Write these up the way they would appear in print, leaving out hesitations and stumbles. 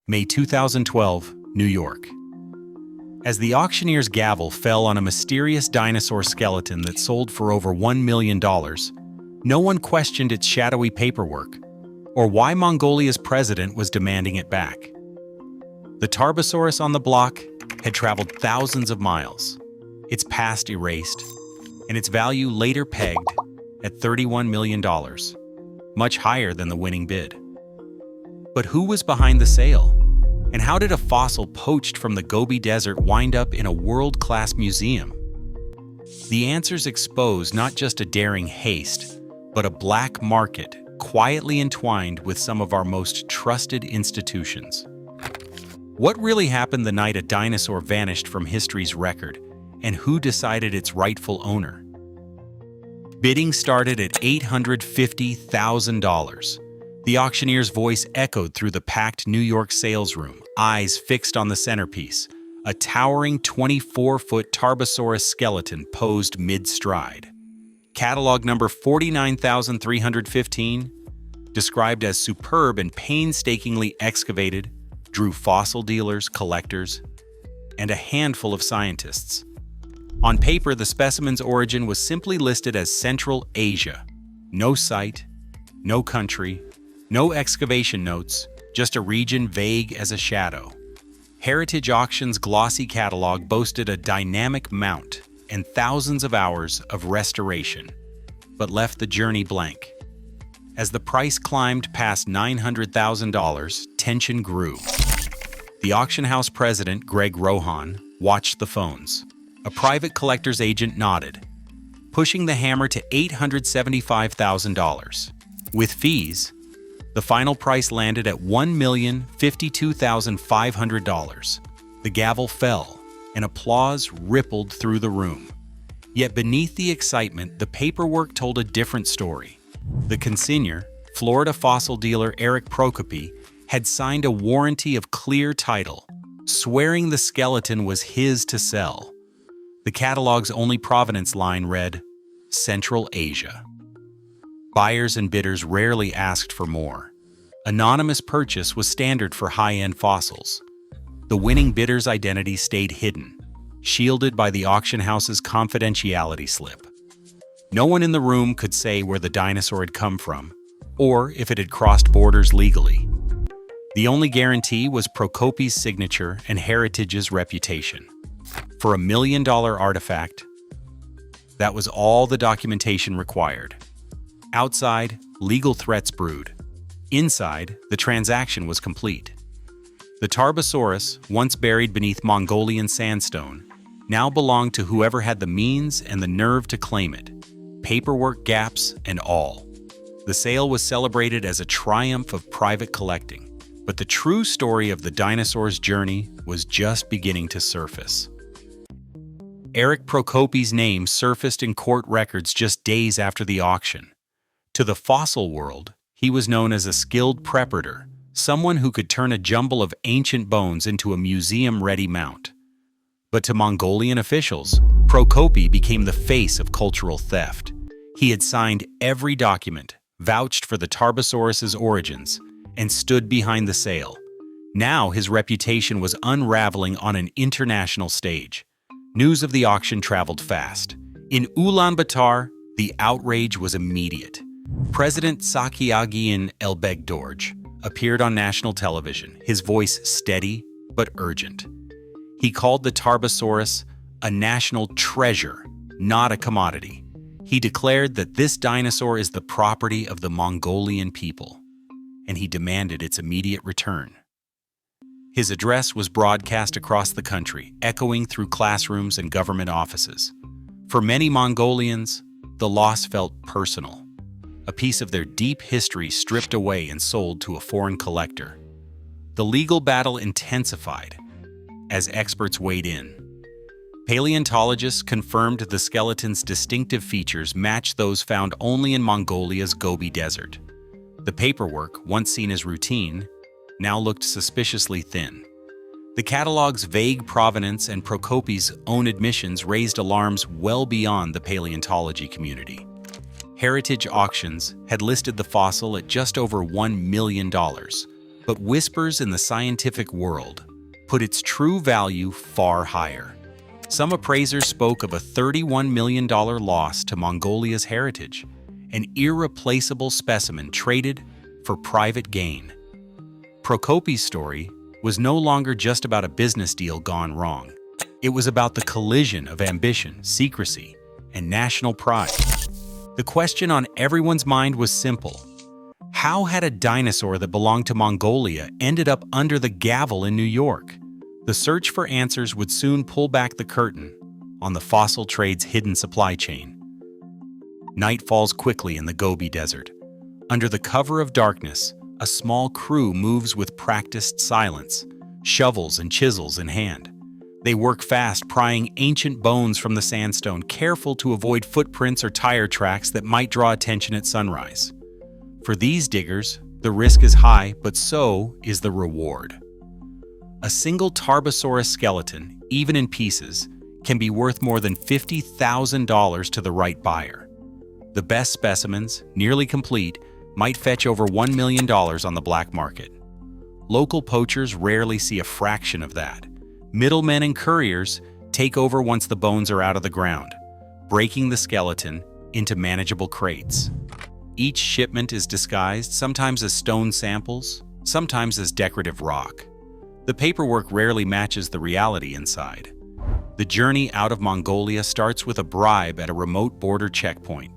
May 2012, New York. As the auctioneer's gavel fell on a mysterious dinosaur skeleton that sold for over $1 million, no one questioned its shadowy paperwork or why Mongolia's president was demanding it back. The Tarbosaurus on the block had traveled thousands of miles, its past erased, and its value later pegged at $31 million, much higher than the winning bid. But who was behind the sale? And how did a fossil poached from the Gobi Desert wind up in a world-class museum? The answers expose not just a daring haste, but a black market quietly entwined with some of our most trusted institutions. What really happened the night a dinosaur vanished from history's record, and who decided its rightful owner? Bidding started at $850,000. The auctioneer's voice echoed through the packed New York sales room, eyes fixed on the centerpiece, a towering 24-foot Tarbosaurus skeleton posed mid-stride. Catalog number 49,315, described as superb and painstakingly excavated, drew fossil dealers, collectors, and a handful of scientists. On paper, the specimen's origin was simply listed as Central Asia. No site, no country, no excavation notes, just a region vague as a shadow. Heritage Auction's glossy catalog boasted a dynamic mount and thousands of hours of restoration, but left the journey blank. As the price climbed past $900,000, tension grew. The auction house president, Greg Rohan, watched the phones. A private collector's agent nodded, pushing the hammer to $875,000. With fees, the final price landed at $1,052,500. The gavel fell, and applause rippled through the room. Yet beneath the excitement, the paperwork told a different story. The consignor, Florida fossil dealer Eric Prokopi, had signed a warranty of clear title, swearing the skeleton was his to sell. The catalog's only provenance line read, Central Asia. Buyers and bidders rarely asked for more. Anonymous purchase was standard for high-end fossils. The winning bidder's identity stayed hidden, shielded by the auction house's confidentiality slip. No one in the room could say where the dinosaur had come from, or if it had crossed borders legally. The only guarantee was Prokopi's signature and Heritage's reputation. For $1 million artifact, that was all the documentation required. Outside, legal threats brewed. Inside, the transaction was complete. The Tarbosaurus, once buried beneath Mongolian sandstone, now belonged to whoever had the means and the nerve to claim it, paperwork gaps and all. The sale was celebrated as a triumph of private collecting, but the true story of the dinosaur's journey was just beginning to surface. Eric Prokopi's name surfaced in court records just days after the auction. To the fossil world, he was known as a skilled preparator, someone who could turn a jumble of ancient bones into a museum-ready mount. But to Mongolian officials, Prokopi became the face of cultural theft. He had signed every document, vouched for the Tarbosaurus's origins, and stood behind the sale. Now his reputation was unraveling on an international stage. News of the auction traveled fast. In Ulaanbaatar, the outrage was immediate. President Sakyagin Elbegdorj appeared on national television, his voice steady but urgent. He called the Tarbosaurus a national treasure, not a commodity. He declared that this dinosaur is the property of the Mongolian people, and he demanded its immediate return. His address was broadcast across the country, echoing through classrooms and government offices. For many Mongolians, the loss felt personal. A piece of their deep history stripped away and sold to a foreign collector. The legal battle intensified as experts weighed in. Paleontologists confirmed the skeleton's distinctive features matched those found only in Mongolia's Gobi Desert. The paperwork, once seen as routine, now looked suspiciously thin. The catalog's vague provenance and Prokopi's own admissions raised alarms well beyond the paleontology community. Heritage Auctions had listed the fossil at just over $1 million, but whispers in the scientific world put its true value far higher. Some appraisers spoke of a $31 million loss to Mongolia's heritage, an irreplaceable specimen traded for private gain. Prokopi's story was no longer just about a business deal gone wrong. It was about the collision of ambition, secrecy, and national pride. The question on everyone's mind was simple. How had a dinosaur that belonged to Mongolia ended up under the gavel in New York? The search for answers would soon pull back the curtain on the fossil trade's hidden supply chain. Night falls quickly in the Gobi Desert. Under the cover of darkness, a small crew moves with practiced silence, shovels and chisels in hand. They work fast, prying ancient bones from the sandstone, careful to avoid footprints or tire tracks that might draw attention at sunrise. For these diggers, the risk is high, but so is the reward. A single Tarbosaurus skeleton, even in pieces, can be worth more than $50,000 to the right buyer. The best specimens, nearly complete, might fetch over $1 million on the black market. Local poachers rarely see a fraction of that. Middlemen and couriers take over once the bones are out of the ground, breaking the skeleton into manageable crates. Each shipment is disguised, sometimes as stone samples, sometimes as decorative rock. The paperwork rarely matches the reality inside. The journey out of Mongolia starts with a bribe at a remote border checkpoint,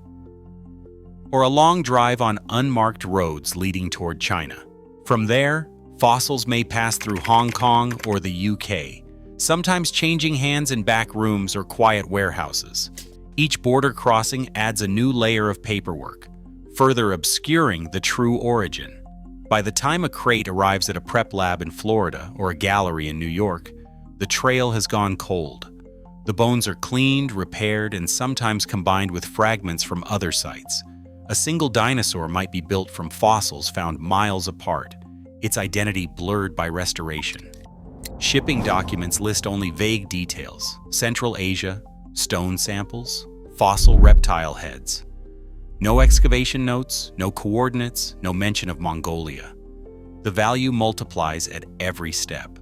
or a long drive on unmarked roads leading toward China. From there, fossils may pass through Hong Kong or the UK, sometimes changing hands in back rooms or quiet warehouses. Each border crossing adds a new layer of paperwork, further obscuring the true origin. By the time a crate arrives at a prep lab in Florida or a gallery in New York, the trail has gone cold. The bones are cleaned, repaired, and sometimes combined with fragments from other sites. A single dinosaur might be built from fossils found miles apart, its identity blurred by restoration. Shipping documents list only vague details: Central Asia, stone samples, fossil reptile heads. No excavation notes, no coordinates, no mention of Mongolia. The value multiplies at every step.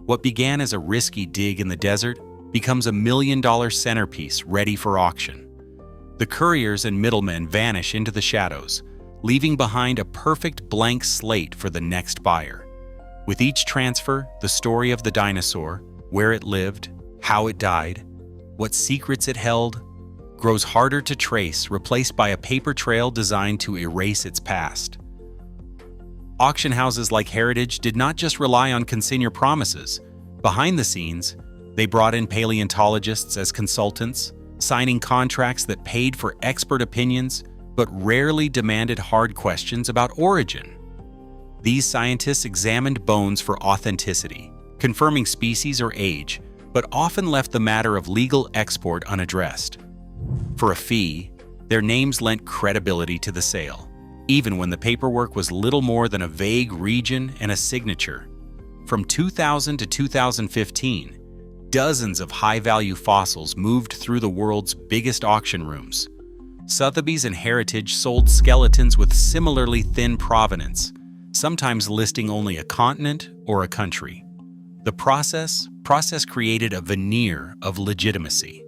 What began as a risky dig in the desert becomes a $1 million centerpiece ready for auction. The couriers and middlemen vanish into the shadows, leaving behind a perfect blank slate for the next buyer. With each transfer, the story of the dinosaur, where it lived, how it died, what secrets it held, grows harder to trace, replaced by a paper trail designed to erase its past. Auction houses like Heritage did not just rely on consignor promises. Behind the scenes, they brought in paleontologists as consultants, signing contracts that paid for expert opinions but rarely demanded hard questions about origin. These scientists examined bones for authenticity, confirming species or age, but often left the matter of legal export unaddressed. For a fee, their names lent credibility to the sale, even when the paperwork was little more than a vague region and a signature. From 2000 to 2015, dozens of high-value fossils moved through the world's biggest auction rooms. Sotheby's and Heritage sold skeletons with similarly thin provenance, sometimes listing only a continent or a country. The process created a veneer of legitimacy.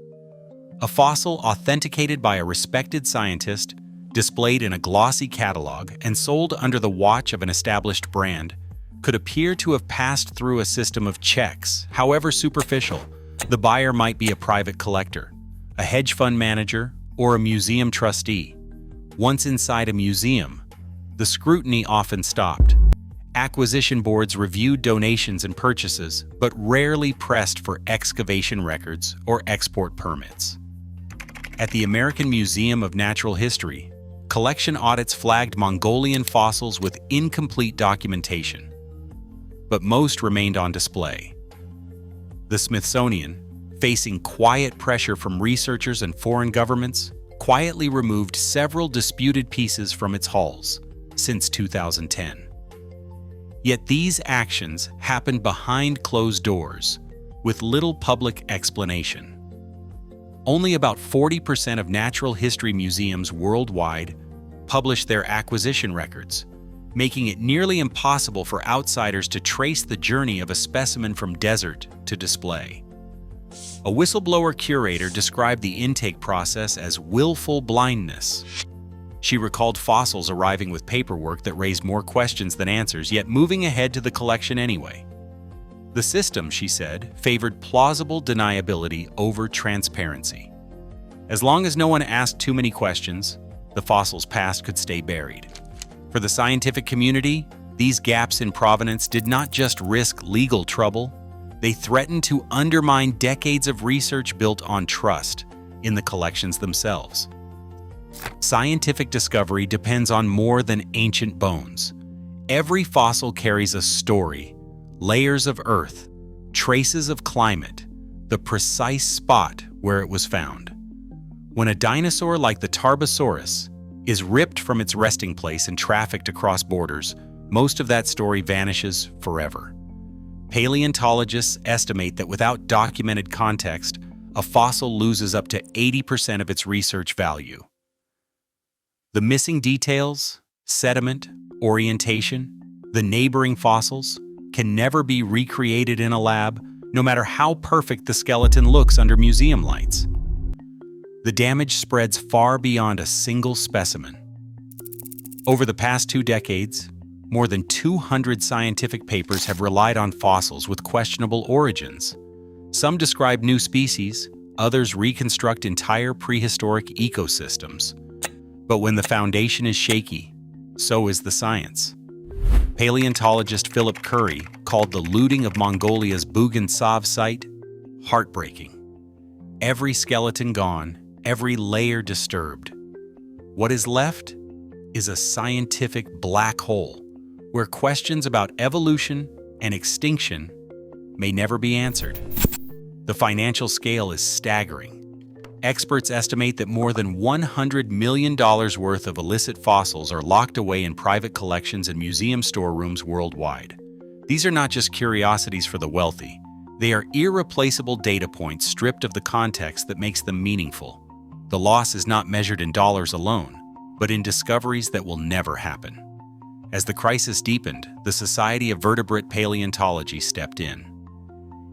A fossil authenticated by a respected scientist, displayed in a glossy catalog, and sold under the watch of an established brand, could appear to have passed through a system of checks, however superficial. The buyer might be a private collector, a hedge fund manager, or a museum trustee. Once inside a museum, the scrutiny often stopped. Acquisition boards reviewed donations and purchases, but rarely pressed for excavation records or export permits. At the American Museum of Natural History, collection audits flagged Mongolian fossils with incomplete documentation, but most remained on display. The Smithsonian, facing quiet pressure from researchers and foreign governments, quietly removed several disputed pieces from its halls since 2010. Yet these actions happened behind closed doors, with little public explanation. Only about 40% of natural history museums worldwide publish their acquisition records, making it nearly impossible for outsiders to trace the journey of a specimen from desert to display. A whistleblower curator described the intake process as willful blindness. She recalled fossils arriving with paperwork that raised more questions than answers, yet moving ahead to the collection anyway. The system, she said, favored plausible deniability over transparency. As long as no one asked too many questions, the fossil's past could stay buried. For the scientific community, these gaps in provenance did not just risk legal trouble, they threatened to undermine decades of research built on trust in the collections themselves. Scientific discovery depends on more than ancient bones. Every fossil carries a story, layers of earth, traces of climate, the precise spot where it was found. When a dinosaur like the Tarbosaurus is ripped from its resting place and trafficked across borders, most of that story vanishes forever. Paleontologists estimate that without documented context, a fossil loses up to 80% of its research value. The missing details, sediment, orientation, the neighboring fossils can never be recreated in a lab, no matter how perfect the skeleton looks under museum lights. The damage spreads far beyond a single specimen. Over the past 2 decades, more than 200 scientific papers have relied on fossils with questionable origins. Some describe new species, others reconstruct entire prehistoric ecosystems. But when the foundation is shaky, so is the science. Paleontologist Philip Currie called the looting of Mongolia's Bugan Sav site heartbreaking. Every skeleton gone, every layer disturbed. What is left is a scientific black hole where questions about evolution and extinction may never be answered. The financial scale is staggering. Experts estimate that more than $100 million worth of illicit fossils are locked away in private collections and museum storerooms worldwide. These are not just curiosities for the wealthy. They are irreplaceable data points stripped of the context that makes them meaningful. The loss is not measured in dollars alone, but in discoveries that will never happen. As the crisis deepened, the Society of Vertebrate Paleontology stepped in.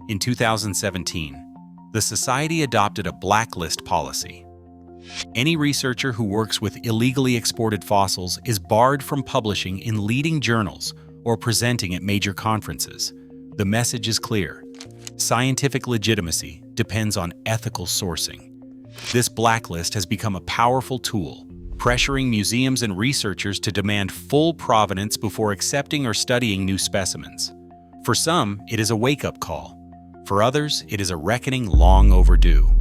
In 2017, the Society adopted a blacklist policy. Any researcher who works with illegally exported fossils is barred from publishing in leading journals or presenting at major conferences. The message is clear. Scientific legitimacy depends on ethical sourcing. This blacklist has become a powerful tool, pressuring museums and researchers to demand full provenance before accepting or studying new specimens. For some, it is a wake-up call. For others, it is a reckoning long overdue.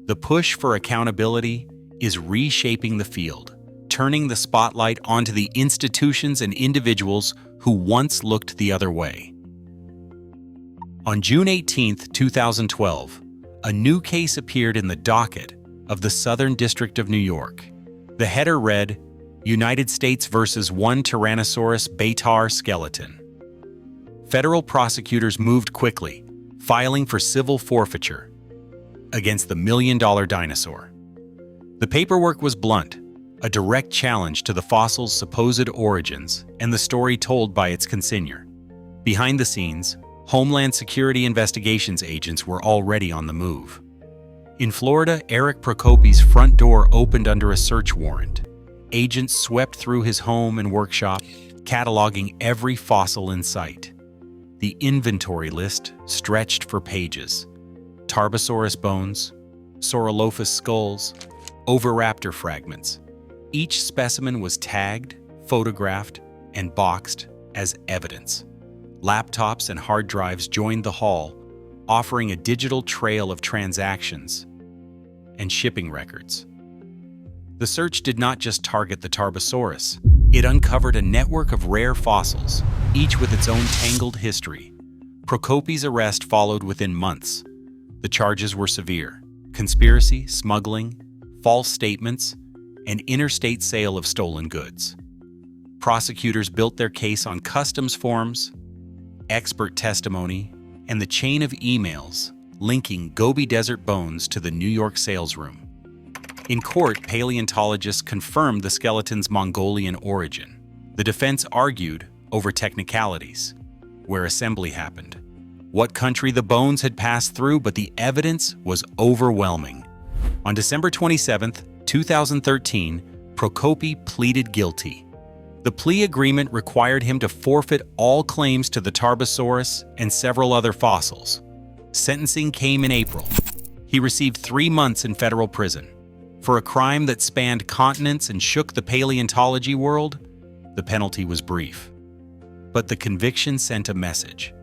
The push for accountability is reshaping the field, turning the spotlight onto the institutions and individuals who once looked the other way. On June 18, 2012, a new case appeared in the docket of the Southern District of New York. The header read, United States versus one Tyrannosaurus Beitar skeleton. Federal prosecutors moved quickly, filing for civil forfeiture against the $1 million dinosaur. The paperwork was blunt, a direct challenge to the fossil's supposed origins and the story told by its consignor. Behind the scenes, Homeland Security investigations agents were already on the move. In Florida, Eric Prokopi's front door opened under a search warrant. Agents swept through his home and workshop, cataloging every fossil in sight. The inventory list stretched for pages. Tarbosaurus bones, Saurolophus skulls, Oviraptor fragments. Each specimen was tagged, photographed, and boxed as evidence. Laptops and hard drives joined the haul, offering a digital trail of transactions and shipping records. The search did not just target the Tarbosaurus. It uncovered a network of rare fossils, each with its own tangled history. Prokopi's arrest followed within months. The charges were severe: conspiracy, smuggling, false statements, and interstate sale of stolen goods. Prosecutors built their case on customs forms, expert testimony, and the chain of emails linking Gobi Desert bones to the New York sales room. In court, paleontologists confirmed the skeleton's Mongolian origin. The defense argued over technicalities, where assembly happened, what country the bones had passed through, but the evidence was overwhelming. On December 27, 2013, Prokopi pleaded guilty. The plea agreement required him to forfeit all claims to the Tarbosaurus and several other fossils. Sentencing came in April. He received 3 months in federal prison. For a crime that spanned continents and shook the paleontology world, the penalty was brief. But the conviction sent a message.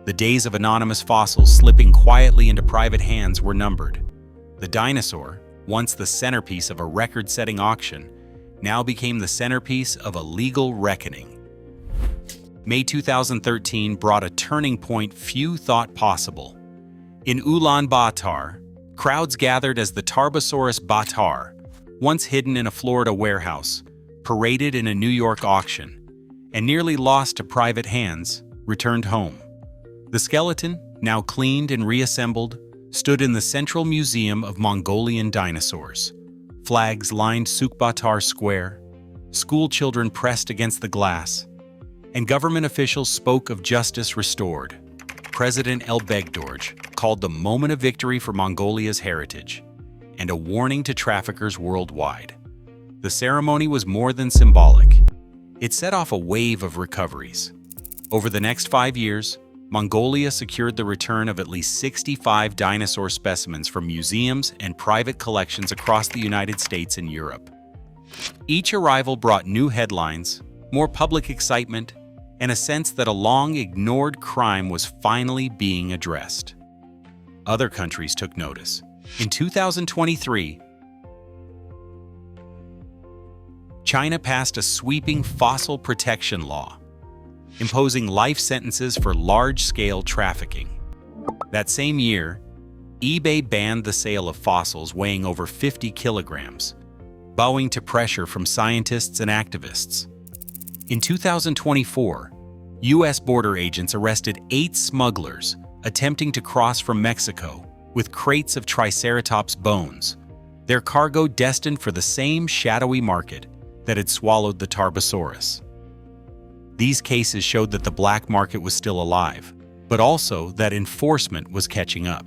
The days of anonymous fossils slipping quietly into private hands were numbered. The dinosaur, once the centerpiece of a record-setting auction, now became the centerpiece of a legal reckoning. May 2013 brought a turning point few thought possible. In Ulaanbaatar, crowds gathered as the Tarbosaurus Baatar, once hidden in a Florida warehouse, paraded in a New York auction, and nearly lost to private hands, returned home. The skeleton, now cleaned and reassembled, stood in the Central Museum of Mongolian Dinosaurs. Flags lined Sukbatar Square, school children pressed against the glass, and government officials spoke of justice restored. President Elbegdorj called the moment of victory for Mongolia's heritage, and a warning to traffickers worldwide. The ceremony was more than symbolic. It set off a wave of recoveries. Over the next 5 years, Mongolia secured the return of at least 65 dinosaur specimens from museums and private collections across the United States and Europe. Each arrival brought new headlines, more public excitement, and a sense that a long-ignored crime was finally being addressed. Other countries took notice. In 2023, China passed a sweeping fossil protection law, imposing life sentences for large-scale trafficking. That same year, eBay banned the sale of fossils weighing over 50 kilograms, bowing to pressure from scientists and activists. In 2024, U.S. border agents arrested 8 smugglers attempting to cross from Mexico with crates of Triceratops bones, their cargo destined for the same shadowy market that had swallowed the Tarbosaurus. These cases showed that the black market was still alive, but also that enforcement was catching up.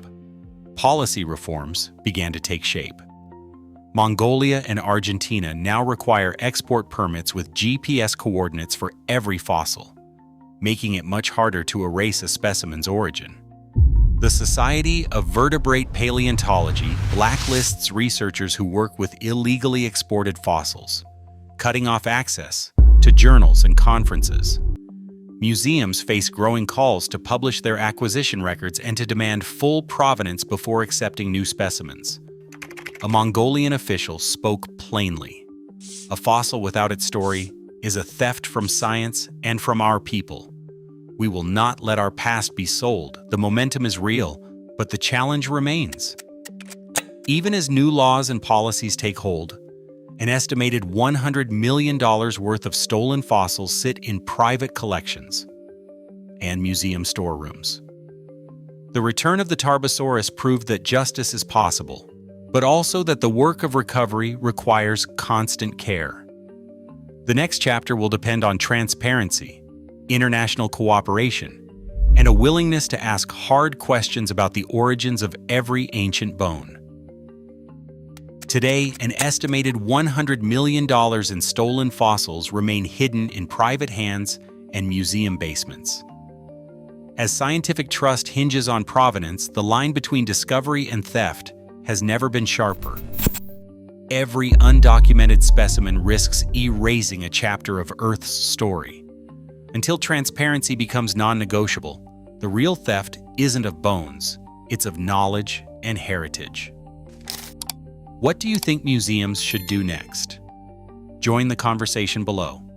Policy reforms began to take shape. Mongolia and Argentina now require export permits with GPS coordinates for every fossil, making it much harder to erase a specimen's origin. The Society of Vertebrate Paleontology blacklists researchers who work with illegally exported fossils, cutting off access to journals and conferences. Museums face growing calls to publish their acquisition records and to demand full provenance before accepting new specimens. A Mongolian official spoke plainly. A fossil without its story is a theft from science and from our people. We will not let our past be sold. The momentum is real, but the challenge remains. Even as new laws and policies take hold, an estimated $100 million worth of stolen fossils sit in private collections and museum storerooms. The return of the Tarbosaurus proved that justice is possible, but also that the work of recovery requires constant care. The next chapter will depend on transparency, international cooperation, and a willingness to ask hard questions about the origins of every ancient bone. Today, an estimated $100 million in stolen fossils remain hidden in private hands and museum basements. As scientific trust hinges on provenance, the line between discovery and theft has never been sharper. Every undocumented specimen risks erasing a chapter of Earth's story. Until transparency becomes non-negotiable, the real theft isn't of bones, it's of knowledge and heritage. What do you think museums should do next? Join the conversation below.